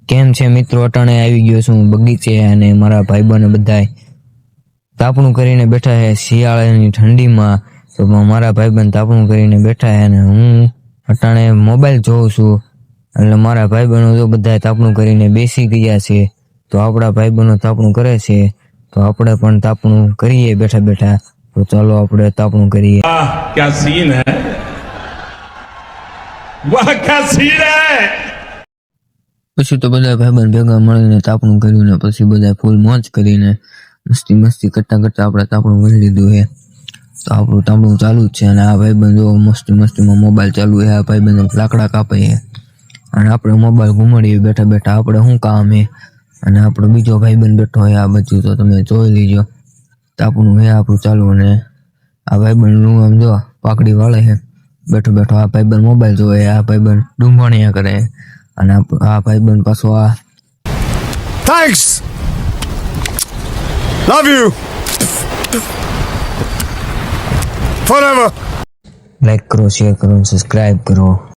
કેમ છે મિત્રો? અટાણે આવી ગયો છું બગીચે અને મારા ભાઈબંધો બધાય તાપણું કરીને બેઠા છે શિયાળાની ઠંડીમાં. તો મારા ભાઈબંધ તાપણું કરીને બેઠા છે અને હું અટાણે મોબાઈલ જોઉં છું. એટલે મારા ભાઈબંધો તો બધા તાપણું કરીને બેસી ગયા છે. તો આપણા ભાઈબંધો તાપણું કરે છે તો આપણે પણ તાપણું કરીએ બેઠા બેઠા. તો ચાલો આપણે તાપણું કરીએ. वाह क्या सीन है, वाह क्या सीन है। પછી તો બધા ભાઈબંધ ભેગા મળીને તાપણું કર્યું ને પછી બધા ફૂલ મોજ કરીને મસ્તી કરતા કરતા આપણે તાપણું કરી લીધું છે. તો આપણું તાપણું ચાલુ જ છે અને આ ભાઈબંધ જો મસ્તીમાં મોબાઈલ ચાલુ છે. આ ભાઈબંધ લાકડા કાપે છે અને આપણે મોબાઈલ ઘુમાડીએ બેઠા બેઠા. આપણે શું કામ છે? અને આપણો બીજો ભાઈબંધ બેઠો હોય આ બાજુ, તો તમે જોઈ લીજો. તાપણું છે આપણું ચાલુ અને આ ભાઈબંધનું આમ જો પાકડી વાળે છે બેઠો બેઠો. આ ભાઈબંધ મોબાઈલ જોવે, આ ભાઈબંધ ડુંભાણિયા કરે અને આ ભાઈબંધ પાછો આ Thanks. Love you. Forever. Like કરો, શેર કરો, સબસ્ક્રાઇબ કરો.